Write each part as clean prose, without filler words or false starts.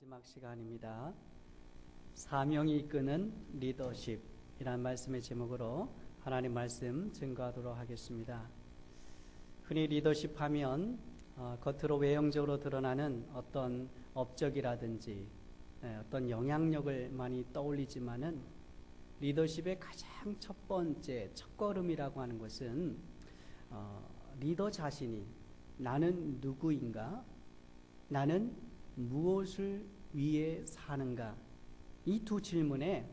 마지막 시간입니다. 사명이 이끄는 리더십이라는 말씀의 제목으로 하나님 말씀 증거하도록 하겠습니다. 흔히 리더십 하면 겉으로 외형적으로 드러나는 어떤 업적이라든지 어떤 영향력을 많이 떠올리지만은 리더십의 가장 첫 번째 첫걸음이라고 하는 것은 리더 자신이 나는 누구인가? 나는 무엇을 위해 사는가? 이 두 질문에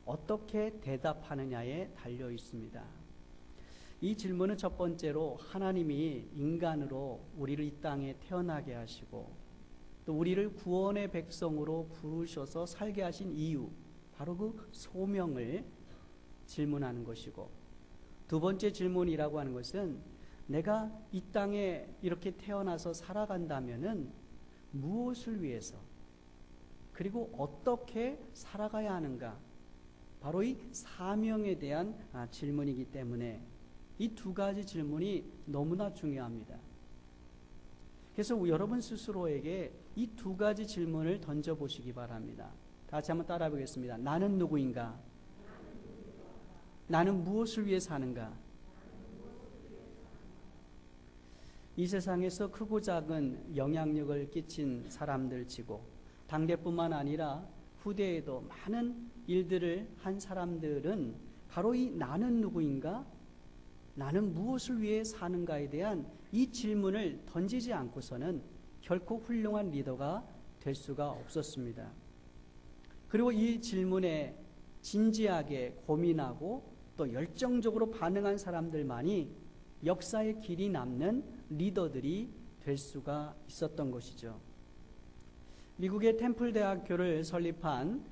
어떻게 대답하느냐에 달려 있습니다. 이 질문은 첫 번째로 하나님이 인간으로 우리를 이 땅에 태어나게 하시고 또 우리를 구원의 백성으로 부르셔서 살게 하신 이유, 바로 그 소명을 질문하는 것이고, 두 번째 질문이라고 하는 것은 내가 이 땅에 이렇게 태어나서 살아간다면은 무엇을 위해서, 그리고 어떻게 살아가야 하는가, 바로 이 사명에 대한 질문이기 때문에 이 두 가지 질문이 너무나 중요합니다. 그래서 여러분 스스로에게 이 두 가지 질문을 던져보시기 바랍니다. 다 같이 한번 따라해 보겠습니다. 나는 누구인가? 나는 무엇을 위해 사는가? 이 세상에서 크고 작은 영향력을 끼친 사람들 치고 당대뿐만 아니라 후대에도 많은 일들을 한 사람들은 바로 이 나는 누구인가? 나는 무엇을 위해 사는가에 대한 이 질문을 던지지 않고서는 결코 훌륭한 리더가 될 수가 없었습니다. 그리고 이 질문에 진지하게 고민하고 또 열정적으로 반응한 사람들만이 역사의 길이 남는 리더들이 될 수가 있었던 것이죠. 미국의 템플 대학교를 설립한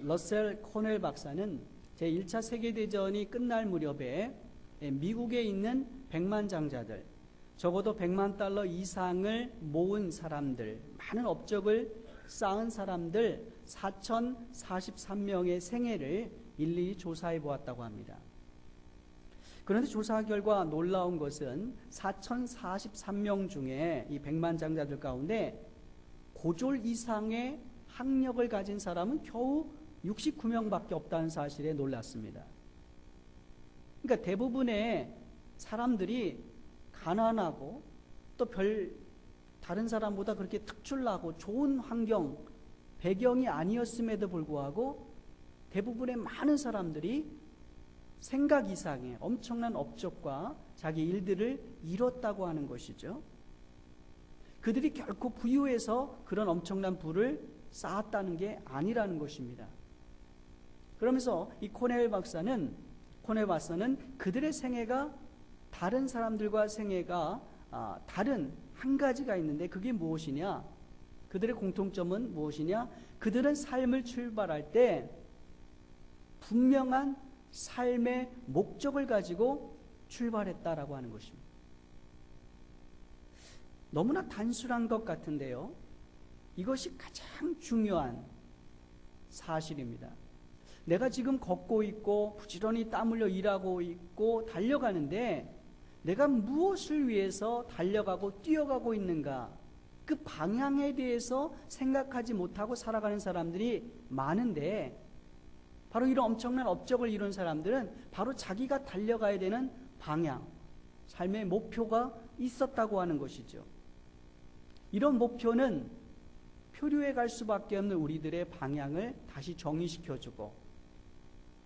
러셀 코넬 박사는 제1차 세계대전이 끝날 무렵에 미국에 있는 백만장자들, 적어도 100만 달러 이상을 모은 사람들, 많은 업적을 쌓은 사람들 4,043명의 생애를 일일이 조사해 보았다고 합니다. 그런데 조사 결과 놀라운 것은 4,043명 중에 이 백만장자들 가운데 고졸 이상의 학력을 가진 사람은 겨우 69명밖에 없다는 사실에 놀랐습니다. 그러니까 대부분의 사람들이 가난하고 또 다른 사람보다 그렇게 특출나고 좋은 환경, 배경이 아니었음에도 불구하고 대부분의 많은 사람들이 생각 이상의 엄청난 업적과 자기 일들을 이뤘다고 하는 것이죠. 그들이 결코 부유해서 그런 엄청난 부를 쌓았다는 게 아니라는 것입니다. 그러면서 이 코넬 박사는 그들의 생애가 다른 사람들과 생애가 다른 한 가지가 있는데 그게 무엇이냐? 그들의 공통점은 무엇이냐? 그들은 삶을 출발할 때 분명한 삶의 목적을 가지고 출발했다라고 하는 것입니다. 너무나 단순한 것 같은데요, 이것이 가장 중요한 사실입니다. 내가 지금 걷고 있고 부지런히 땀 흘려 일하고 있고 달려가는데 내가 무엇을 위해서 달려가고 뛰어가고 있는가, 그 방향에 대해서 생각하지 못하고 살아가는 사람들이 많은데, 바로 이런 엄청난 업적을 이룬 사람들은 바로 자기가 달려가야 되는 방향, 삶의 목표가 있었다고 하는 것이죠. 이런 목표는 표류해 갈 수밖에 없는 우리들의 방향을 다시 정의시켜주고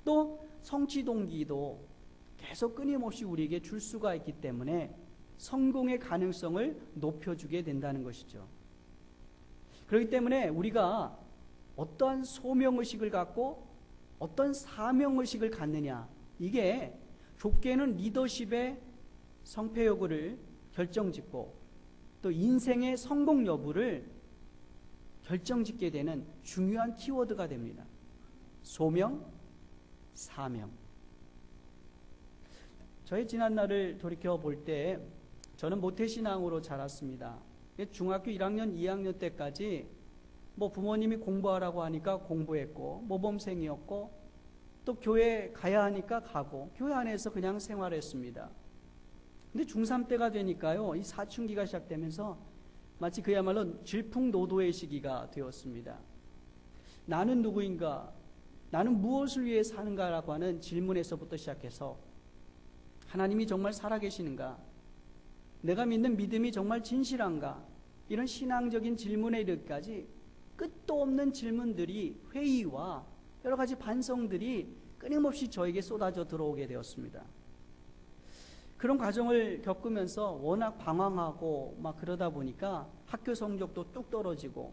또 성취 동기도 계속 끊임없이 우리에게 줄 수가 있기 때문에 성공의 가능성을 높여주게 된다는 것이죠. 그렇기 때문에 우리가 어떠한 소명의식을 갖고 어떤 사명의식을 갖느냐, 이게 좁게는 리더십의 성패 여부를 결정짓고 또 인생의 성공 여부를 결정짓게 되는 중요한 키워드가 됩니다. 소명, 사명. 저의 지난날을 돌이켜볼 때 저는 모태신앙으로 자랐습니다. 중학교 1학년, 2학년 때까지 부모님이 공부하라고 하니까 공부했고 모범생이었고 또 교회 가야 하니까 가고 교회 안에서 그냥 생활했습니다. 근데 중3 때가 되니까요, 이 사춘기가 시작되면서 마치 그야말로 질풍노도의 시기가 되었습니다. 나는 누구인가? 나는 무엇을 위해 사는가라고 하는 질문에서부터 시작해서 하나님이 정말 살아계시는가? 내가 믿는 믿음이 정말 진실한가? 이런 신앙적인 질문에 이르기까지 끝도 없는 질문들이, 회의와 여러 가지 반성들이 끊임없이 저에게 쏟아져 들어오게 되었습니다. 그런 과정을 겪으면서 워낙 방황하고 막 그러다 보니까 학교 성적도 뚝 떨어지고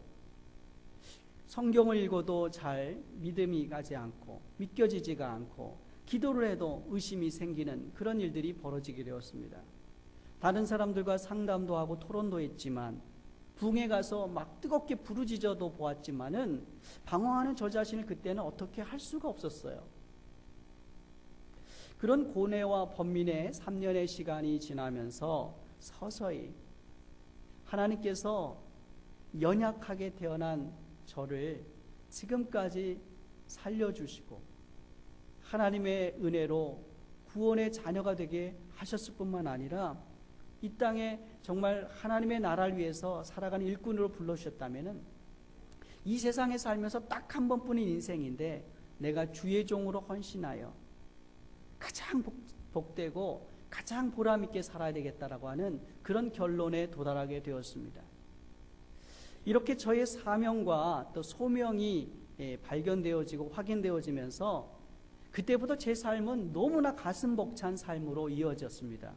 성경을 읽어도 잘 믿음이 가지 않고 믿겨지지가 않고 기도를 해도 의심이 생기는 그런 일들이 벌어지게 되었습니다. 다른 사람들과 상담도 하고 토론도 했지만 부흥에 가서 막 뜨겁게 부르짖어도 보았지만은 방황하는 저 자신을 그때는 어떻게 할 수가 없었어요. 그런 고뇌와 번민의 3년의 시간이 지나면서 서서히 하나님께서 연약하게 태어난 저를 지금까지 살려주시고 하나님의 은혜로 구원의 자녀가 되게 하셨을 뿐만 아니라 이 땅에 정말 하나님의 나라를 위해서 살아가는 일꾼으로 불러주셨다면 이 세상에 살면서 딱 한 번뿐인 인생인데 내가 주의 종으로 헌신하여 가장 복되고 가장 보람있게 살아야 되겠다라고 하는 그런 결론에 도달하게 되었습니다. 이렇게 저의 사명과 또 소명이 발견되어지고 확인되어지면서 그때부터 제 삶은 너무나 가슴 벅찬 삶으로 이어졌습니다.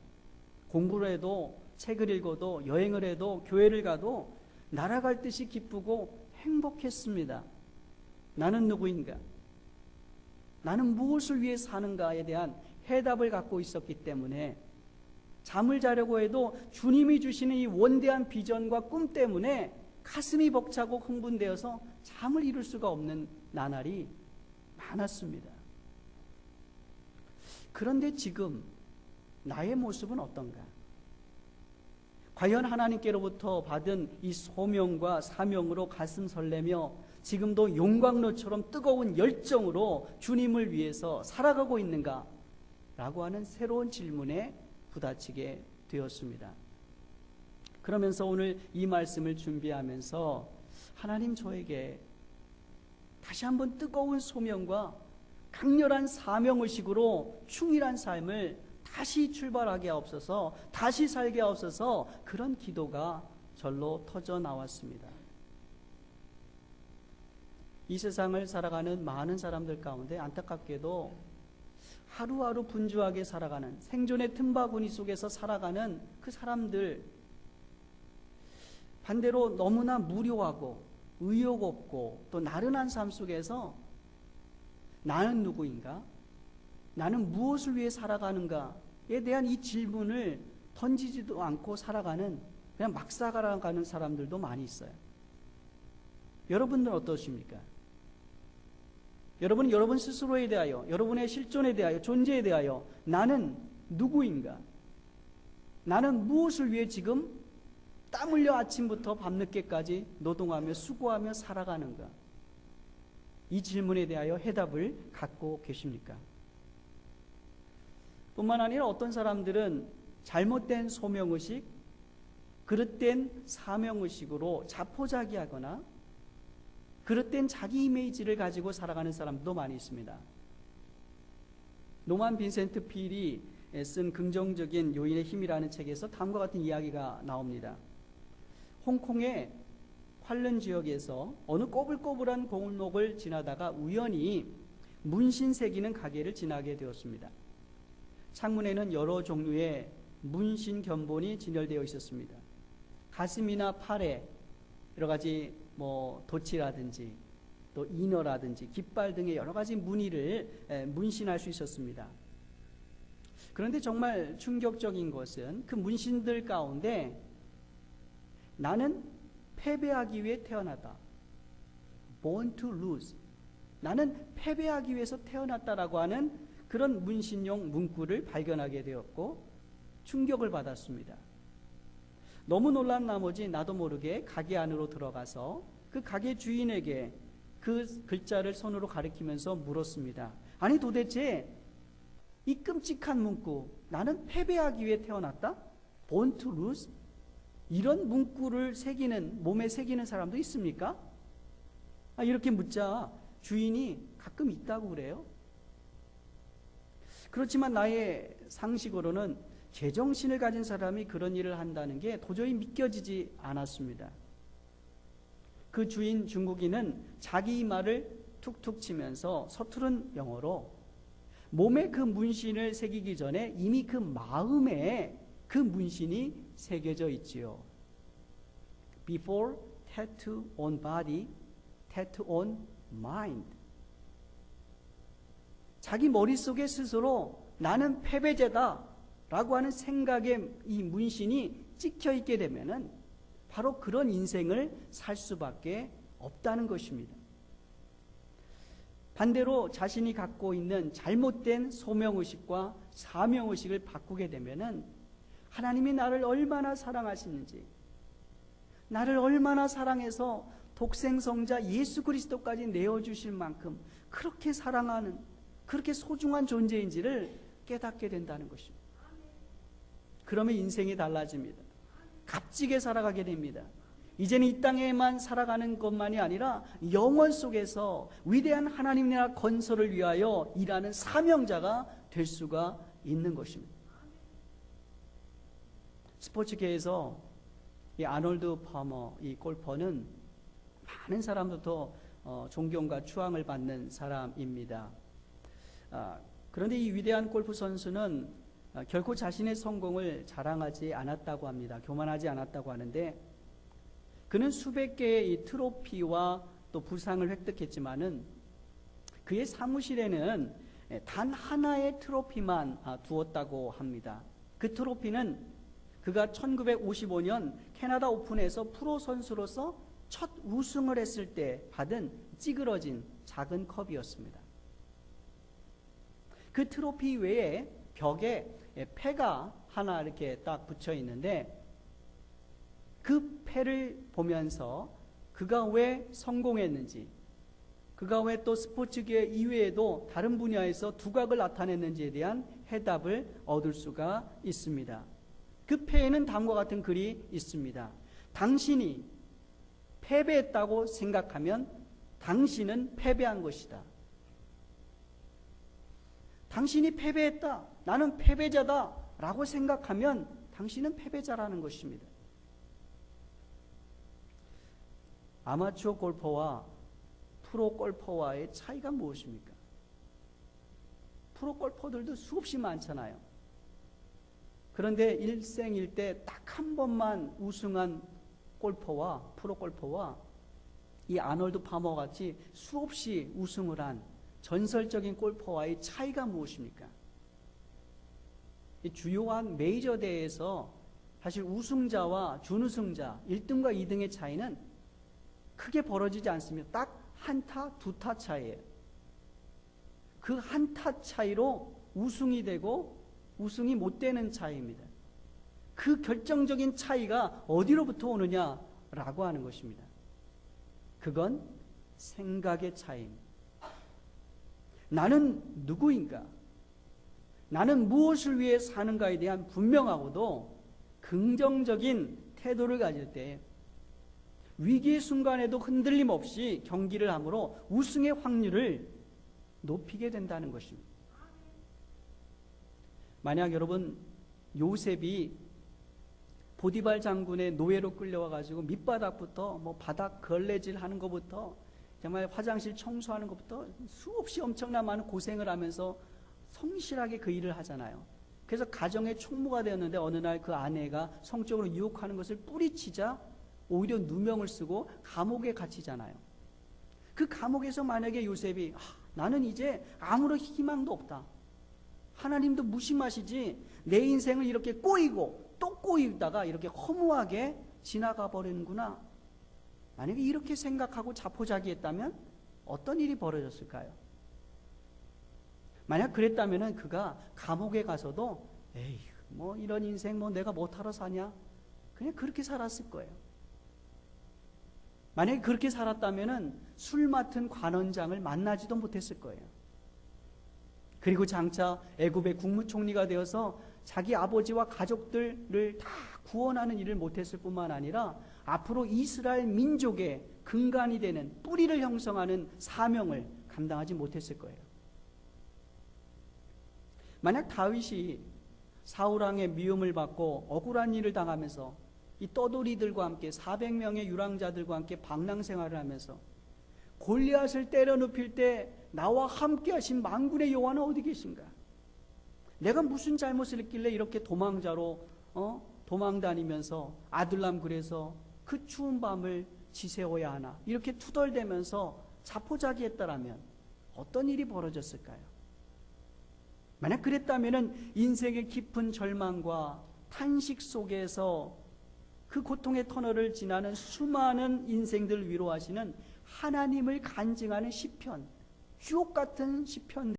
공부를 해도 책을 읽어도 여행을 해도 교회를 가도 날아갈 듯이 기쁘고 행복했습니다. 나는 누구인가? 나는 무엇을 위해 사는가에 대한 해답을 갖고 있었기 때문에 잠을 자려고 해도 주님이 주시는 이 원대한 비전과 꿈 때문에 가슴이 벅차고 흥분되어서 잠을 이룰 수가 없는 나날이 많았습니다. 그런데 지금 나의 모습은 어떤가? 과연 하나님께로부터 받은 이 소명과 사명으로 가슴 설레며 지금도 용광로처럼 뜨거운 열정으로 주님을 위해서 살아가고 있는가? 라고 하는 새로운 질문에 부딪히게 되었습니다. 그러면서 오늘 이 말씀을 준비하면서 하나님 저에게 다시 한번 뜨거운 소명과 강렬한 사명의식으로 충실한 삶을 다시 출발하게 하옵소서, 다시 살게 하옵소서, 그런 기도가 절로 터져 나왔습니다. 이 세상을 살아가는 많은 사람들 가운데 안타깝게도 하루하루 분주하게 살아가는 생존의 틈바구니 속에서 살아가는 그 사람들, 반대로 너무나 무료하고 의욕 없고 또 나른한 삶 속에서 나는 누구인가? 나는 무엇을 위해 살아가는가에 대한 이 질문을 던지지도 않고 살아가는, 그냥 막 살아가는 사람들도 많이 있어요. 여러분들은 어떠십니까? 여러분은 여러분 스스로에 대하여, 여러분의 실존에 대하여, 존재에 대하여 나는 누구인가? 나는 무엇을 위해 지금 땀 흘려 아침부터 밤늦게까지 노동하며 수고하며 살아가는가? 이 질문에 대하여 해답을 갖고 계십니까? 뿐만 아니라 어떤 사람들은 잘못된 소명의식, 그릇된 사명의식으로 자포자기하거나 그릇된 자기 이미지를 가지고 살아가는 사람도 많이 있습니다. 노만 빈센트 필이 쓴 긍정적인 요인의 힘이라는 책에서 다음과 같은 이야기가 나옵니다. 홍콩의 콴른 지역에서 어느 꼬불꼬불한 골목을 지나다가 우연히 문신 새기는 가게를 지나게 되었습니다. 창문에는 여러 종류의 문신 견본이 진열되어 있었습니다. 가슴이나 팔에 여러 가지 도치라든지 또 인어라든지 깃발 등의 여러 가지 무늬를 문신할 수 있었습니다. 그런데 정말 충격적인 것은 그 문신들 가운데 나는 패배하기 위해 태어났다. Born to lose. 나는 패배하기 위해서 태어났다라고 하는 그런 문신용 문구를 발견하게 되었고 충격을 받았습니다. 너무 놀란 나머지 나도 모르게 가게 안으로 들어가서 그 가게 주인에게 그 글자를 손으로 가리키면서 물었습니다. 아니 도대체 이 끔찍한 문구, 나는 패배하기 위해 태어났다? Born to lose? 이런 문구를 몸에 새기는 사람도 있습니까? 이렇게 묻자 주인이 가끔 있다고 그래요. 그렇지만 나의 상식으로는 제정신을 가진 사람이 그런 일을 한다는 게 도저히 믿겨지지 않았습니다. 그 주인 중국인은 자기 말을 툭툭 치면서 서투른 영어로 몸에 그 문신을 새기기 전에 이미 그 마음에 그 문신이 새겨져 있지요. Before tattoo on body, tattoo on mind. 자기 머릿속에 스스로 나는 패배자다 라고 하는 생각에 이 문신이 찍혀 있게 되면은 바로 그런 인생을 살 수밖에 없다는 것입니다. 반대로 자신이 갖고 있는 잘못된 소명의식과 사명의식을 바꾸게 되면은 하나님이 나를 얼마나 사랑하시는지, 나를 얼마나 사랑해서 독생성자 예수 그리스도까지 내어주실 만큼 그렇게 사랑하는, 그렇게 소중한 존재인지를 깨닫게 된다는 것입니다. 그러면 인생이 달라집니다. 값지게 살아가게 됩니다. 이제는 이 땅에만 살아가는 것만이 아니라 영원 속에서 위대한 하나님 나라 건설을 위하여 일하는 사명자가 될 수가 있는 것입니다. 스포츠계에서 이 아놀드 파머, 이 골퍼는 많은 사람부터 존경과 추앙을 받는 사람입니다. 그런데 이 위대한 골프 선수는 결코 자신의 성공을 자랑하지 않았다고 합니다. 교만하지 않았다고 하는데, 그는 수백 개의 이 트로피와 또 부상을 획득했지만은 그의 사무실에는 단 하나의 트로피만 두었다고 합니다. 그 트로피는 그가 1955년 캐나다 오픈에서 프로 선수로서 첫 우승을 했을 때 받은 찌그러진 작은 컵이었습니다. 그 트로피 외에 벽에 패가 하나 이렇게 딱 붙여 있는데, 그 패를 보면서 그가 왜 성공했는지, 그가 왜 또 스포츠계 이외에도 다른 분야에서 두각을 나타냈는지에 대한 해답을 얻을 수가 있습니다. 그 패에는 다음과 같은 글이 있습니다. 당신이 패배했다고 생각하면 당신은 패배한 것이다. 당신이 패배했다, 나는 패배자다 라고 생각하면 당신은 패배자라는 것입니다. 아마추어 골퍼와 프로 골퍼와의 차이가 무엇입니까? 프로 골퍼들도 수없이 많잖아요. 그런데 일생일대 딱 한 번만 우승한 골퍼와 프로 골퍼와 이 아놀드 파머 같이 수없이 우승을 한 전설적인 골퍼와의 차이가 무엇입니까? 이 주요한 메이저 대회에서 사실 우승자와 준우승자 1등과 2등의 차이는 크게 벌어지지 않습니다. 딱 한 타, 두 타 차이예요. 그 한 타 차이로 우승이 되고 우승이 못 되는 차이입니다. 그 결정적인 차이가 어디로부터 오느냐라고 하는 것입니다. 그건 생각의 차이입니다. 나는 누구인가? 나는 무엇을 위해 사는가에 대한 분명하고도 긍정적인 태도를 가질 때 위기의 순간에도 흔들림 없이 경기를 함으로 우승의 확률을 높이게 된다는 것입니다. 만약 여러분 요셉이 보디발 장군의 노예로 끌려와 가지고 밑바닥부터 뭐 바닥 걸레질 하는 것부터 정말 화장실 청소하는 것부터 수없이 엄청난 많은 고생을 하면서 성실하게 그 일을 하잖아요. 그래서 가정의 총무가 되었는데 어느 날 그 아내가 성적으로 유혹하는 것을 뿌리치자 오히려 누명을 쓰고 감옥에 갇히잖아요. 그 감옥에서 만약에 요셉이 나는 이제 아무런 희망도 없다, 하나님도 무심하시지, 내 인생을 이렇게 꼬이고 또 꼬이다가 이렇게 허무하게 지나가 버리는구나, 만약에 이렇게 생각하고 자포자기했다면 어떤 일이 벌어졌을까요? 만약 그랬다면 그가 감옥에 가서도 에이 뭐 이런 인생 뭐 내가 못하러 사냐, 그냥 그렇게 살았을 거예요. 만약에 그렇게 살았다면 술 맡은 관원장을 만나지도 못했을 거예요. 그리고 장차 애굽의 국무총리가 되어서 자기 아버지와 가족들을 다 구원하는 일을 못했을 뿐만 아니라 앞으로 이스라엘 민족의 근간이 되는 뿌리를 형성하는 사명을 감당하지 못했을 거예요. 만약 다윗이 사울왕의 미움을 받고 억울한 일을 당하면서 이 떠돌이들과 함께 400명의 유랑자들과 함께 방랑 생활을 하면서 골리앗을 때려 눕힐 때 나와 함께 하신 만군의 여호와는 어디 계신가? 내가 무슨 잘못을 했길래 이렇게 도망자로 도망 다니면서 아둘람 굴에서 그 추운 밤을 지새워야 하나? 이렇게 투덜대면서 자포자기했다라면 어떤 일이 벌어졌을까요? 만약 그랬다면 인생의 깊은 절망과 탄식 속에서 그 고통의 터널을 지나는 수많은 인생들 위로하시는 하나님을 간증하는 시편, 주옥 같은 시편